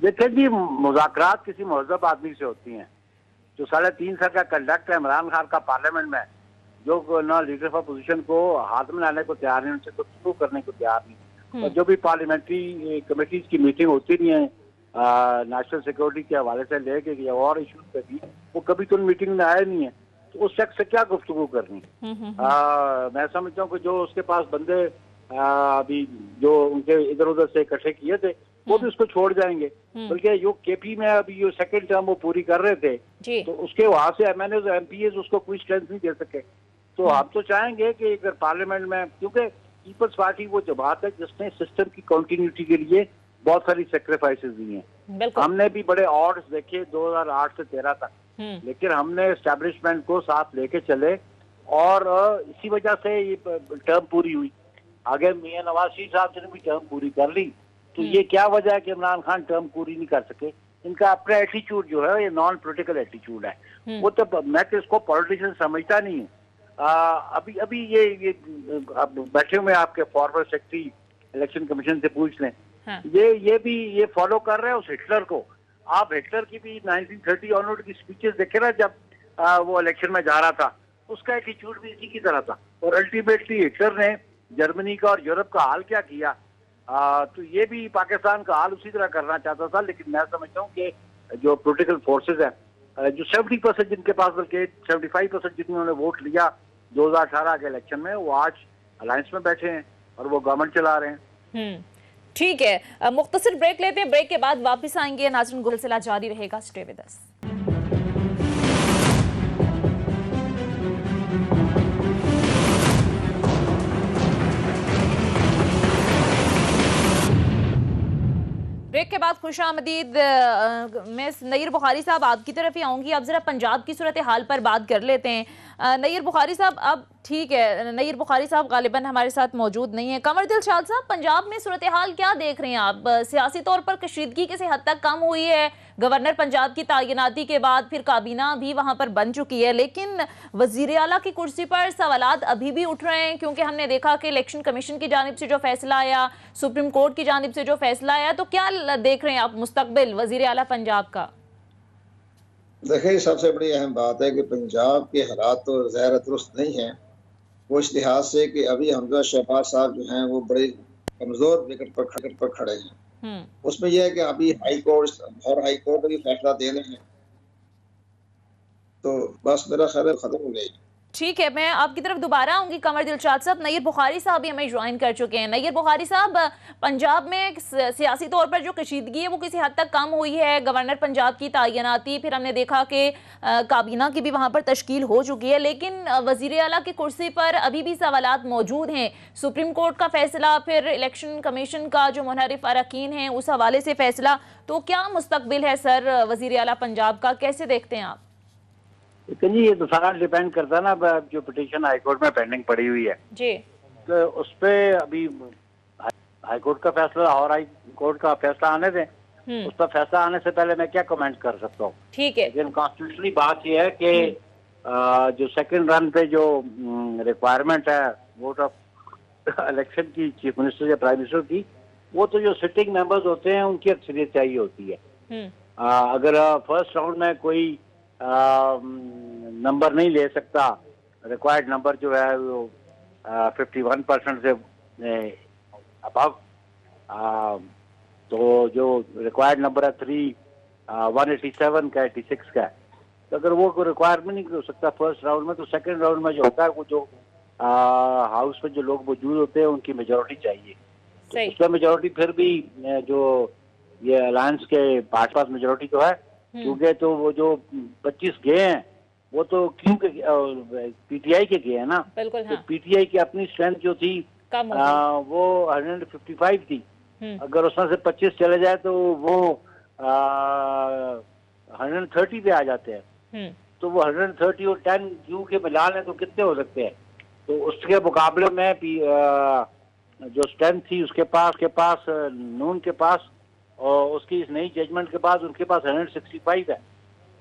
देखिए जी, मुज़ाकरात किसी महज़ब आदमी से होती हैं। जो 3.5 साल का कंडक्ट है इमरान खान का पार्लियामेंट में, जो ना लीडर ऑफ अपोजिशन को हाथ में लाने को तैयार नहीं, उनसे कुछ शुरू करने को तैयार नहीं। और जो भी पार्लियामेंट्री कमेटीज की मीटिंग होती नहीं है नेशनल सिक्योरिटी के हवाले से लेके या और इशूज पे भी, वो कभी तो मीटिंग में आए नहीं है। तो उस शख्स से क्या गुफ्तगू करनी? मैं समझता हूँ कि जो उसके पास बंदे अभी जो उनके इधर उधर से इकट्ठे किए थे, वो भी उसको छोड़ जाएंगे। बल्कि जो केपी में अभी जो सेकंड टर्म वो पूरी कर रहे थे, तो उसके वहां से MNAs MPAs उसको कोई स्ट्रेंथ नहीं दे सके। तो हम तो चाहेंगे कि अगर पार्लियामेंट में, क्योंकि पीपल्स पार्टी वो जमात है जिसने सिस्टम की कंटिन्यूटी के लिए बहुत सारी सेक्रीफाइसेस दी हैं। हमने भी बड़े ऑड्स देखे 2008 से 13 तक, लेकिन हमने एस्टेब्लिशमेंट को साथ लेके चले, और इसी वजह से ये टर्म पूरी हुई। आगे मियां नवाज शरीफ साहब ने भी टर्म पूरी कर ली। तो ये क्या वजह है कि इमरान खान टर्म पूरी नहीं कर सके? इनका अपना एटीट्यूड जो है ये नॉन पॉलिटिकल एटीट्यूड है। वो तो मैं तो इसको पॉलिटिशियन समझता नहीं हूँ। अभी अभी ये अब बैठे हुए आपके फॉरवर्ड सेक्रेटरी इलेक्शन कमीशन से पूछ लें। हाँ। ये भी ये फॉलो कर रहे हैं उस हिटलर को। आप हिटलर की भी 1930 ऑनवर्ड की स्पीचेस देखे ना, जब वो इलेक्शन में जा रहा था, उसका एटीट्यूड भी इसी की तरह था। और अल्टीमेटली हिटलर ने जर्मनी का और यूरोप का हाल क्या किया। तो ये भी पाकिस्तान का हाल उसी तरह करना चाहता था। लेकिन मैं समझता हूँ कि जो पोलिटिकल फोर्सेज हैं, जो 70% जिनके पास, बल्कि 75% जिन्होंने वोट लिया 2018 के इलेक्शन में, वो आज अलायंस में बैठे हैं और वो गवर्नमेंट चला रहे हैं। ठीक है, मुख्तसर ब्रेक लेते हैं, ब्रेक के बाद वापस आएंगे। नाज़रीन, सिलसिला जारी रहेगा, स्टे विद अस। ब्रेक के बाद खुशामदीद। मैं नईर बुखारी साहब आपकी तरफ ही आऊँगी। अब ज़रा पंजाब की सूरत हाल पर बात कर लेते हैं। नईर बुखारी साहब, अब ठीक है, नईर बुखारी साहब गालिबन हमारे साथ मौजूद नहीं है। कमर दिल शाद साहब, पंजाब में सूरत हाल क्या देख रहे हैं आप? सियासी तौर पर कशीदगी किसी हद तक कम हुई है, गवर्नर पंजाब की तैनाती के बाद फिर काबीना भी वहाँ पर बन चुकी है, लेकिन वज़ीर आला की कुर्सी पर सवालात अभी भी उठ रहे हैं, क्योंकि हमने देखा कि इलेक्शन कमीशन की जानिब से जो फैसला आया, सुप्रीम कोर्ट की जानिब से जो फैसला आया, तो क्या देख रहे हैं आप मुस्तकबिल वज़ीर आला पंजाब का? देखिए, सबसे बड़ी अहम बात है कि पंजाब के हालात तो ज़ाहिर दुरुस्त नहीं हैं। वो इस लिहाज से कि अभी हमजा शहबाज साहब जो हैं वो बड़े कमज़ोर विकेट पर खड़े हैं। उसमें यह है कि अभी हाई कोर्ट भी फैसला देने हैं, तो बस मेरा ख्याल है खत्म हो गई। ठीक है, मैं आपकी तरफ दोबारा आऊंगी कमर दिलशाद साहब। नईर बुखारी साहब भी हमें ज्वाइन कर चुके हैं। नईर बुखारी साहब, पंजाब में सियासी तौर पर जो कशीदगी है वो किसी हद तक कम हुई है, गवर्नर पंजाब की तैनाती, फिर हमने देखा कि काबीना की भी वहाँ पर तश्कील हो चुकी है, लेकिन वज़ीर आला की कुर्सी पर अभी भी सवालात मौजूद हैं। सुप्रीम कोर्ट का फैसला, फिर इलेक्शन कमीशन का जो मुनहरिफ अरकान हैं उस हवाले से फैसला, तो क्या मुस्तकबिल है सर वज़ीर आला पंजाब का, कैसे देखते हैं आप? लेकिन ये तो सारा डिपेंड करता है ना, जो पिटीशन हाईकोर्ट में पेंडिंग पड़ी हुई है जी, तो उस पे अभी हाईकोर्ट का फैसला और हाई कोर्ट का फैसला आने दें। उस पर फैसला आने से पहले मैं क्या कमेंट कर सकता हूँ। ठीक है, लेकिन कॉन्स्टिट्यूशनली बात यह है कि जो सेकंड रन पे जो रिक्वायरमेंट है वोट ऑफ इलेक्शन की, चीफ मिनिस्टर या प्राइम मिनिस्टर की, वो तो जो सिटिंग मेंबर्स होते हैं उनकी अक्सरियत चाहिए होती है। अगर फर्स्ट राउंड में कोई नंबर नहीं ले सकता, रिक्वायर्ड नंबर जो है वो 51% से अबव, तो जो रिक्वायर्ड नंबर है 187 का, 86 का, तो अगर वो कोई रिक्वायरमेंट नहीं हो सकता फर्स्ट राउंड में, तो सेकंड राउंड में जो होता है वो जो हाउस में जो लोग मौजूद होते हैं उनकी मेजोरिटी चाहिए। तो उसका मेजोरिटी फिर भी जो ये अलायंस के पास मेजोरिटी तो है, क्योंकि तो वो जो 25 गए हैं वो तो क्यों के पीटीआई के गए हैं ना। बिल्कुल, हाँ। तो पीटीआई की अपनी स्ट्रेंथ जो थी वो 155 थी। अगर उसमें से 25 चले जाए तो वो 130 पे आ जाते हैं। तो वो 130 और 10 क्यू के मिलान है तो कितने हो सकते हैं। तो उसके मुकाबले में जो स्ट्रेंथ थी उसके पास नून के पास, और उसकी इस नई जजमेंट के बाद उनके पास 165 है,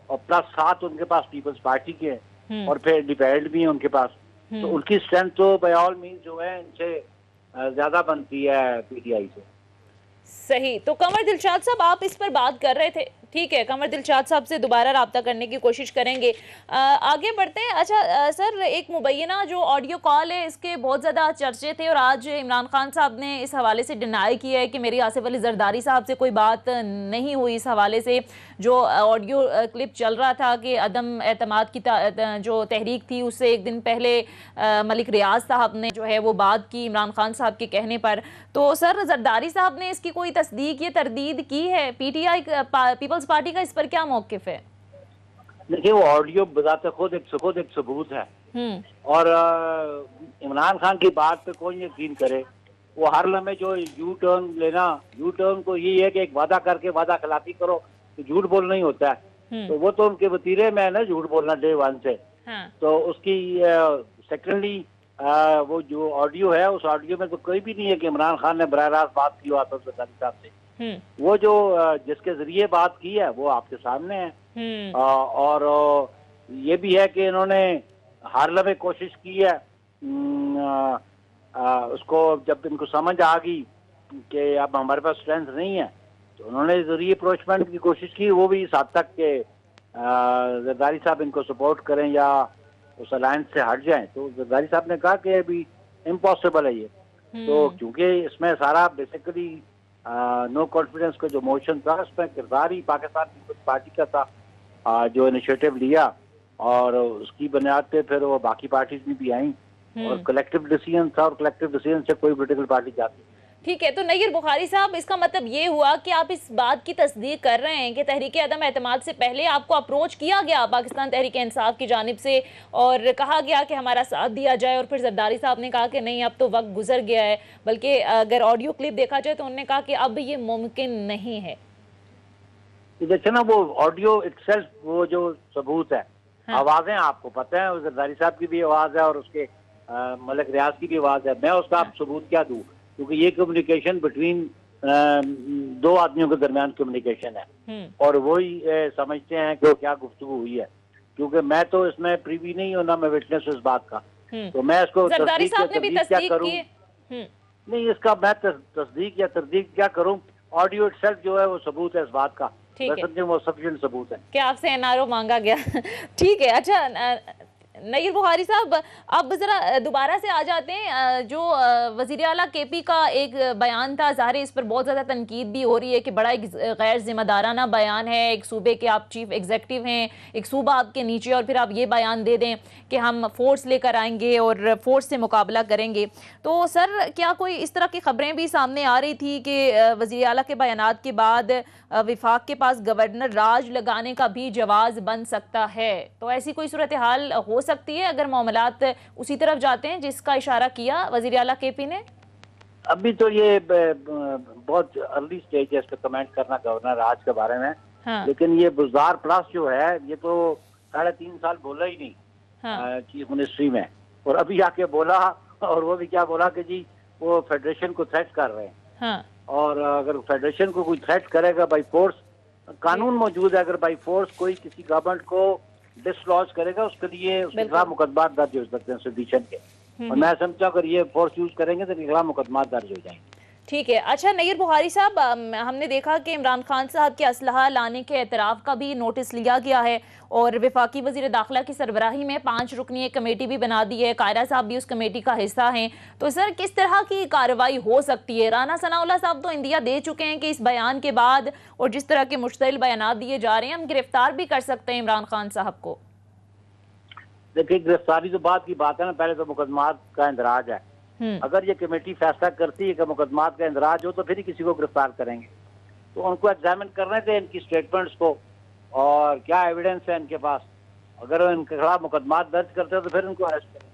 और प्लस 7 उनके पास पीपल्स पार्टी के हैं, और फिर इंडिपेंडेंट भी है उनके पास। तो उनकी स्ट्रेंथ तो बाय ऑल मीन्स जो है इनसे ज्यादा बनती है पीटीआई से। सही। तो कमर दिलशाद साहब, आप इस पर बात कर रहे थे, ठीक है, कमर दिलशाद साहब से दोबारा रब्ता करने की कोशिश करेंगे। आगे बढ़ते हैं। अच्छा सर, एक मुबैना जो ऑडियो कॉल है इसके बहुत ज़्यादा चर्चे थे, और आज इमरान खान साहब ने इस हवाले से डिनाई किया है कि मेरी आसिफ अली जरदारी साहब से कोई बात नहीं हुई। इस हवाले से जो ऑडियो क्लिप चल रहा था कि अदम एतमाद की जो तहरीक थी उससे एक दिन पहले मलिक रियाज साहब ने जो है वो बात की इमरान खान साहब के कहने पर। तो सर, जरदारी साहब ने इसकी कोई तस्दीक या तरदीद की है? पीटीआई पीपल्स पार्टी का इस पर क्या मौकिफ है? देखिए, वो ऑडियो बताते खुद एक सबूत है, और इमरान खान की बात पे कौन यकीन करे। वो हर लम्हे जो यू टर्न को यही है कि एक वादा करके वादा खिलाफी करो, तो झूठ बोलना ही होता है। तो वो तो उनके वतीरे में है ना झूठ बोलना डे वन से। तो उसकी सेकेंडली वो जो ऑडियो है उस ऑडियो में तो कोई भी नहीं है कि इमरान खान ने बराह रास्त बात की आसिफ जरदारी साहब से। वो जो जिसके जरिए बात की है वो आपके सामने है। और ये भी है कि इन्होंने हर लम्हे कोशिश की है। उसको जब इनको समझ आ गई कि अब हमारे पास स्ट्रेंथ नहीं है, तो उन्होंने रीअप्रोचमेंट की कोशिश की, वो भी इस हद तक के जरदारी साहब इनको सपोर्ट करें या उस अलायंस से हट जाएं। तो जरदारी साहब ने कहा कि अभी इम्पॉसिबल है ये। तो क्योंकि इसमें सारा बेसिकली नो कॉन्फिडेंस का जो मोशन था, उसमें किरदार ही पाकिस्तान पीपल्स पार्टी का था, जो इनिशिएटिव लिया, और उसकी बुनियाद पे फिर वो बाकी पार्टीज में भी आई और कलेक्टिव डिसीजन था, और कलेक्टिव डिसीजन से कोई पॉलिटिकल पार्टी जाती। ठीक है, तो नय्यर बुखारी साहब, इसका मतलब ये हुआ कि आप इस बात की तस्दीक कर रहे हैं कि तहरीक अदम एतमाद से पहले आपको अप्रोच किया गया पाकिस्तान तहरीक इंसाफ की जानिब से और कहा गया कि हमारा साथ दिया जाए, और फिर जरदारी साहब ने कहा कि नहीं, अब तो वक्त गुजर गया है, बल्कि अगर ऑडियो क्लिप देखा जाए तो उन्होंने कहा कि अब ये मुमकिन नहीं है। देखिए ना, वो ऑडियो इटसेल्फ, वो जो सबूत है, हाँ। आवाजें आपको पता है, जरदारी साहब की भी आवाज है और उसके मलिक रियाज की भी आवाज है। मैं उसका आप सबूत क्या दूं, क्योंकि ये कम्युनिकेशन बिटवीन दो आदमियों के दरमियान कम्युनिकेशन है, और वही समझते हैं कि क्या गुफ्तगू हुई है, क्योंकि मैं तो इसमें प्रीवी नहीं हूं ना, मैं विटनेस इस बात का। तो मैं इसको जरदारी साहब ने भी तस्दीक की नहीं, इसका मैं तस्दीक या तरदीक क्या करूं। ऑडियो इटसेल्फ जो है वो सबूत है इस बात का, वो सफिशिएंट सबूत है कि आपसे एनआरओ मांगा गया। ठीक है, अच्छा नय्यर बुखारी साहब, अब जरा दोबारा से आ जाते हैं। जो वजीर आला केपी का एक बयान था, ज़ाहिर इस पर बहुत ज़्यादा तनकीद भी हो रही है कि बड़ा एक गैर जिम्मेदाराना बयान है। एक सूबे के आप चीफ एग्जीक्यूटिव हैं, एक सूबा आपके नीचे, और फिर आप ये बयान दे दें कि हम फोर्स लेकर आएंगे और फोर्स से मुकाबला करेंगे। तो सर, क्या कोई इस तरह की खबरें भी सामने आ रही थी कि वजीर आला के बयानात के बाद विफाक के पास गवर्नर राज लगाने का भी जवाज़ बन सकता है? तो ऐसी कोई सूरत हाल हो सकती है अगर मामलात उसी तरफ जाते हैं जिसका इशारा किया वज़ीर आला केपी ने? अभी तो ये बहुत अर्ली स्टेज है इस पर कमेंट करना गवर्नर राज के बारे में। हाँ। लेकिन ये बुज़दार प्लस जो है, ये तो 3.5 साल बोला ही नहीं। हाँ। चीफ मिनिस्ट्री में, और अभी आके बोला, और वो भी क्या बोला कि जी वो फेडरेशन को थ्रेट कर रहे हैं। हाँ। और अगर फेडरेशन को कोई थ्रेट करेगा बाई फोर्स, कानून मौजूद है, अगर बाई फोर्स कोई किसी गवर्नमेंट को डिसलॉज करेगा, उसके लिए उसके खिलाफ मुकदमा दर्ज हो सकते हैं सेडिशन के, और मैं समझता हूँ अगर ये फोर्स यूज करेंगे तो खिलाफ मुकदमा दर्ज हो जाएंगे। ठीक है, अच्छा नय्यर बुखारी साहब, हमने देखा कि इमरान खान साहब के असलहा लाने के एतराफ़ का भी नोटिस लिया गया है, और वफाकी वज़ीर दाखिला की सरबराही में 5 रुकनी एक कमेटी भी बना दी है। कायरा साहब भी उस कमेटी का हिस्सा हैं। तो सर, किस तरह की कार्रवाई हो सकती है? राना सनाउल्लाह साहब तो इंदिया दे चुके हैं कि इस बयान के बाद और जिस तरह के मुश्तइल बयानात दिए जा रहे हैं, हम गिरफ्तार भी कर सकते हैं इमरान खान साहब को। देखिए, गिरफ्तारी तो बात की बात है ना, पहले तो मुकदमात का इंदराज है। अगर ये कमेटी फैसला करती है कि मुकदमात का इंदराज हो, तो फिर ही किसी को गिरफ्तार करेंगे। तो उनको एग्जामिन करने थे इनकी स्टेटमेंट्स को, और क्या एविडेंस है इनके पास। अगर इनके खिलाफ मुकदमात दर्ज करते हैं तो फिर उनको अरेस्ट करेंगे।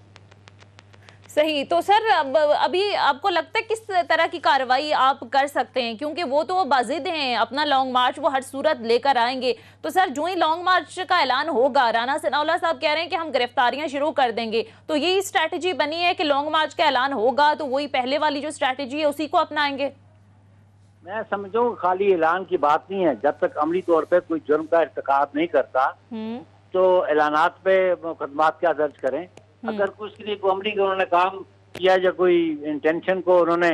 सही। तो सर, अभी आपको लगता है किस तरह की कार्रवाई आप कर सकते हैं? क्योंकि वो तो बाजिद हैं, अपना लॉन्ग मार्च वो हर सूरत लेकर आएंगे। तो सर, जो ही लॉन्ग मार्च का ऐलान होगा, राना सनाउल्लाह साहब कह रहे हैं कि हम गिरफ्तारियां शुरू कर देंगे, तो यही स्ट्रैटेजी बनी है कि लॉन्ग मार्च का ऐलान होगा तो वही पहले वाली जो स्ट्रैटेजी है उसी को अपनाएंगे? मैं समझूं खाली ऐलान की बात नहीं है। जब तक अमली तौर पर कोई जुर्म का इर्तिकाब नहीं करता तो ऐलानात पे मुकदमात क्या दर्ज करें। अगर कुछ के लिए कोई अमली का उन्होंने काम किया या कोई इंटेंशन को उन्होंने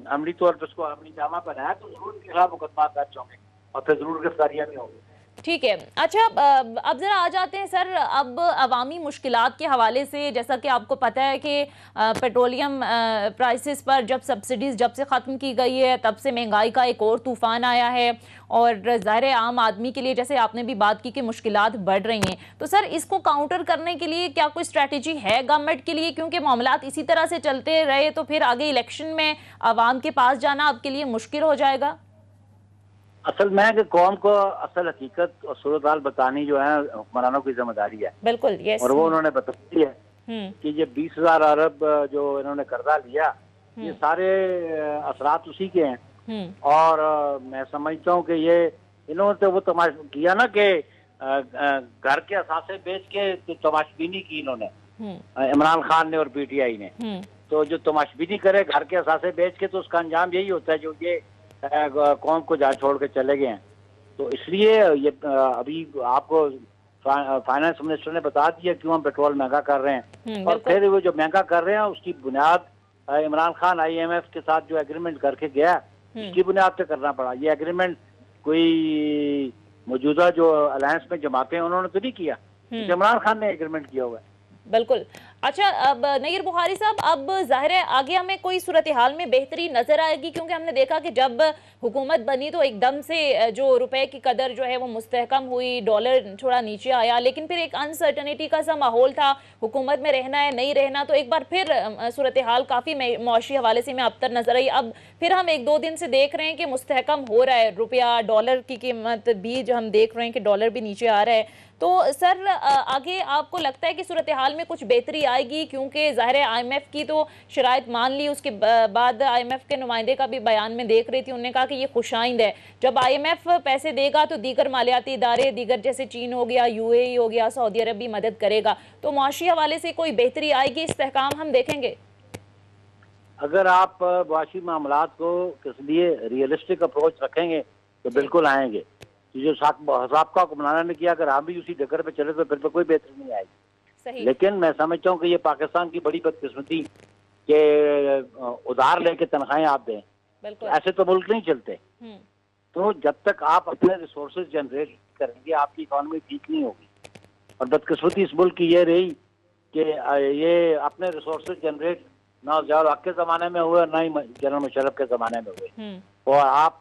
अमली तौर पर उसको अमली जामा बनाया, तो जरूर के खिलाफ मुकदमा दर्ज होंगे और फिर जरूर गिरफ्तारियां भी होंगी। ठीक है, अच्छा अब जरा आ जाते हैं सर, अब अवामी मुश्किलात के हवाले से, जैसा कि आपको पता है कि पेट्रोलियम प्राइसेस पर जब सब्सिडीज़ जब से ख़त्म की गई है, तब से महंगाई का एक और तूफ़ान आया है, और ज़ाहिर आम आदमी के लिए, जैसे आपने भी बात की, कि मुश्किलात बढ़ रही हैं। तो सर, इसको काउंटर करने के लिए क्या कोई स्ट्रैटेजी है गवर्नमेंट के लिए? क्योंकि मामलात इसी तरह से चलते रहे तो फिर आगे इलेक्शन में आवाम के पास जाना आपके लिए मुश्किल हो जाएगा। असल में कि कौम को असल हकीकत और सूरत हाल बतानी जो है हुक्मरानों की जिम्मेदारी है। बिल्कुल, यस। और वो उन्होंने बताई है कि ये 20,000 अरब जो इन्होंने कर्जा लिया, ये सारे असरात उसी के हैं। और मैं समझता हूँ कि ये इन्होंने तो वो तमाशा किया ना कि घर के असासे बेच के तो तमाशबीनी की इन्होंने, इमरान खान ने और पीटीआई ने। तो जो तमाशबीनी करे घर के असासे बेच के, तो उसका अंजाम यही होता है जो ये कौम को जा छोड़ के चले गए हैं। तो इसलिए ये अभी आपको फाइनेंस मिनिस्टर ने बता दिया क्यों हम पेट्रोल महंगा कर रहे हैं, और बिल्कुल। फिर वो जो महंगा कर रहे हैं उसकी बुनियाद इमरान खान IMF के साथ जो एग्रीमेंट करके गया उसकी बुनियाद पे करना पड़ा। ये एग्रीमेंट कोई मौजूदा जो अलायंस में जमाते हैं उन्होंने तो नहीं किया, इमरान खान ने एग्रीमेंट किया हुआ है। बिल्कुल। अच्छा, अब नईर बुखारी साहब, अब जाहिर है आगे हमें कोई सूरत हाल में बेहतरी नजर आएगी, क्योंकि हमने देखा कि जब हुकूमत बनी तो एकदम से जो रुपए की कदर जो है वो मुस्तहकम हुई, डॉलर थोड़ा नीचे आया, लेकिन फिर एक अनसर्टनिटी का सा माहौल था, हुकूमत में रहना है नहीं रहना, तो एक बार फिर सूरत हाल काफ़ी मौशी हवाले से में अबतर नजर आई। अब फिर हम 1-2 दिन से देख रहे हैं कि मुस्तहकम हो रहा है रुपया, डॉलर की कीमत भी जो हम देख रहे हैं कि डॉलर भी नीचे आ रहा है। तो सर, आगे आपको लगता है कि सूरत हाल में कुछ बेहतरी आएगी? क्योंकि ज़ाहिर है IMF की तो शराइत मान ली, उसके बाद IMF के नुमाइंदे का भी बयान में देख रही थी, उन्होंने कहा कि ये खुशाइंद है, जब IMF पैसे देगा तो दीगर मालियाती इदारे, दीगर जैसे चीन हो गया, UAE हो गया, सऊदी अरब भी मदद करेगा, तो मुआशी हवाले से कोई बेहतरी आएगी, इस्तेहकाम हम देखेंगे? अगर आप मुआशी मामलात को किस लिए रियलिस्टिक अप्रोच रखेंगे तो बिल्कुल आएंगे। जो साबका हुक्मरान ने किया, अगर हम भी उसी डगर पे चले तो फिर तो कोई बेहतरी नहीं आएगी। सही। लेकिन मैं समझता हूँ कि ये पाकिस्तान की बड़ी बदकिस्मती के उधार लेके तनख्वाहें आप दें, बिल्कुल। ऐसे तो मुल्क नहीं चलते। तो जब तक आप अपने रिसोर्सेज जनरेट करेंगे आपकी इकॉनमी ठीक नहीं होगी। और बदकिस्मती इस मुल्क की ये रही कि ये अपने रिसोर्सेज जनरेट ना ज़िया हक के ज़माने में हुए, ना ही जनरल मुशर्रफ के ज़माने में हुए, और आप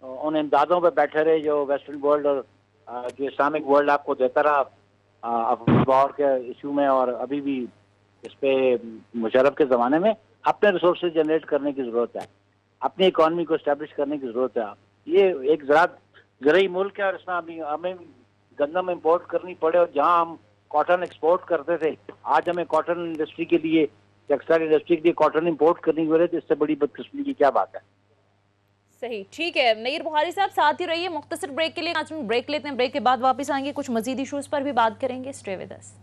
उन इमदादों पे बैठे रहे जो वेस्टर्न वर्ल्ड और जो इस्लामिक वर्ल्ड आपको देता रहा अफवाह के इशू में, और अभी भी इस पे मुशर्रफ के ज़माने में। अपने रिसोर्सेज जनरेट करने की ज़रूरत है, अपनी इकॉनमी को इस्टेब्लिश करने की ज़रूरत है। ये एक ज़राई मुल्क है और इसमें अभी हमें गंदम इम्पोर्ट करनी पड़े, और जहाँ हम कॉटन एक्सपोर्ट करते थे आज हमें कॉटन इंडस्ट्री के लिए, टेक्सटाइल इंडस्ट्री के लिए कॉटन इम्पोर्ट करनी पड़े, तो इससे बड़ी बदकिस्मती की क्या बात है। सही, ठीक है। नईर बुखारी साहब साथ ही रहिए, मुख्तसर ब्रेक के लिए आज हम ब्रेक लेते हैं, ब्रेक के बाद वापस आएंगे, कुछ मजीद इशूज़ पर भी बात करेंगे। Stay with us.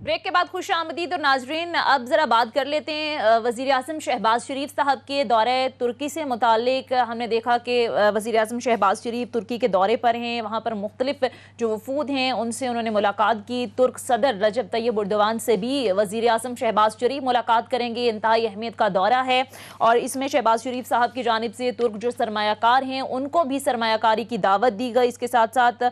ब्रेक के बाद खुश आमदीद। और नाजरीन, अब ज़रा बात कर लेते हैं वज़ीर आज़म शहबाज शरीफ साहब के दौरे तुर्की से मुतालिक। हमने देखा कि वज़ीर आज़म शहबाज शरीफ तुर्की के दौरे पर हैं, वहाँ पर मुख्तलिफ जो वफूद हैं उनसे उन्होंने मुलाकात की। तुर्क सदर रजब तैयब एर्दोगान से भी वज़ीर आज़म शहबाज शरीफ मुलाकात करेंगे। इंतहाई अहमियत का दौरा है और इसमें शहबाज शरीफ साहब की जानिब से तुर्क जो सरमायाकार हैं उनको भी सरमायाकारी की दावत दी गई। इसके साथ साथ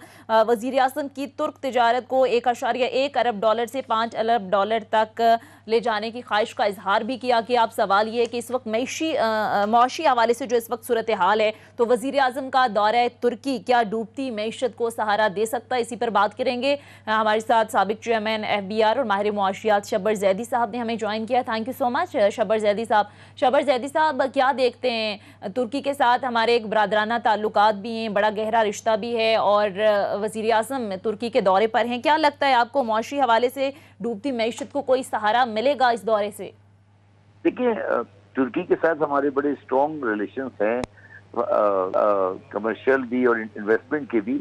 वज़ीर आज़म की तुर्क तिजारत को 1.1 अरब डॉलर से 5 अरब डॉलर तक ले जाने की ख्वाहिश का इजहार भी किया कि आप सवाल ये है कि इस वक्त मईशी हवाले से जो इस वक्त सूरत हाल है, तो वज़ीर आज़म का दौरा तुर्की क्या डूबती मईशत को सहारा दे सकता है, इसी पर बात करेंगे। हमारे साथ साबिक चेयरमैन FBR और माहिर मुआशियात शब्बर जैदी साहब ने हमें ज्वाइन किया। Thank you so much Shabbar Zaidi साहब। शब्बर जैदी साहब, क्या देखते हैं, तुर्की के साथ हमारे एक बरादराना ताल्लुकात भी हैं, बड़ा गहरा रिश्ता भी है, और वज़ीर आज़म तुर्की के दौरे पर हैं, क्या लगता है आपको मौशी हवाले से डूबती मईशत को कोई सहारा मिलेगा इस दौरे से? देखिए, तुर्की के साथ हमारे बड़े स्ट्रॉन्ग रिलेशंस हैं, कमर्शियल भी और इन्वेस्टमेंट के भी,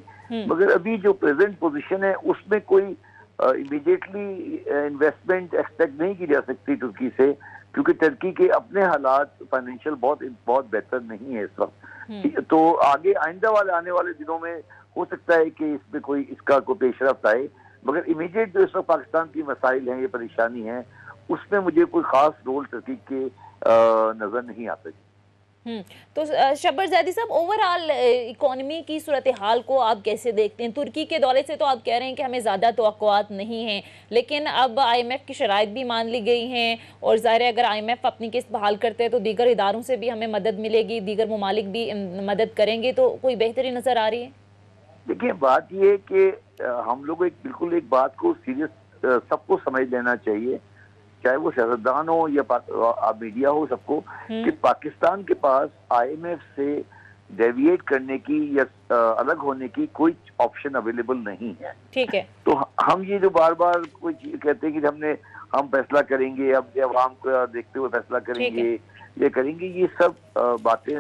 मगर अभी जो प्रेजेंट पोजीशन है उसमें कोई इमीडिएटली इन्वेस्टमेंट एक्सपेक्ट नहीं की जा सकती तुर्की से, क्योंकि तुर्की के अपने हालात फाइनेंशियल बहुत बेहतर नहीं है इस वक्त। तो आगे आने वाले दिनों में हो सकता है कि इसमें इसका कोई पेशरफ्त आए, मगर इमीडिएट जो इस वक्त पाकिस्तान की मसाइल हैं, ये परेशानी है, उसमें मुझे कोई खास रोल तुर्की के नजर नहीं आता। तो शब्बर जैदी साहब, ओवरऑल इकोनॉमी की सूरत हाल को आप कैसे देखते हैं? तुर्की के दौरे से तो आप कह रहे हैं कि हमें ज़्यादा तवक्कुआत नहीं हैं, लेकिन अब IMF की शराइत भी मान ली गई हैं, और ज़ाहिर है अगर IMF अपनी किस्त बहाल करते हैं तो दीगर इदारों से भी हमें मदद मिलेगी, दीगर ममालिक भी मदद करेंगे, तो कोई बेहतरी नज़र आ रही है? देखिए, बात यह है कि हम लोग बिल्कुल एक बात को सीरियस सबको समझ लेना चाहिए, चाहे वो शहरदान हो या मीडिया हो, सबको, कि पाकिस्तान के पास IMF से डेविएट करने की या अलग होने की कोई ऑप्शन अवेलेबल नहीं है। ठीक है। तो हम ये जो बार बार कोई चीज कहते हैं कि हम फैसला करेंगे, अब अवाम को देखते हुए फैसला करेंगे, ये करेंगे, ये सब बातें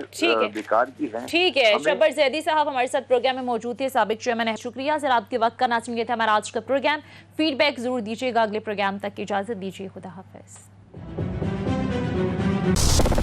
बेकार की हैं। ठीक है। शब्बर जैदी साहब हमारे साथ प्रोग्राम में मौजूद थे, साबिक चेयरमैन है। शुक्रिया सर आपके वक्त का। नाज़रीन, ये था हमारा आज का प्रोग्राम। फीडबैक जरूर दीजिएगा। अगले प्रोग्राम तक की इजाजत दीजिए। खुदा हाफिज। है।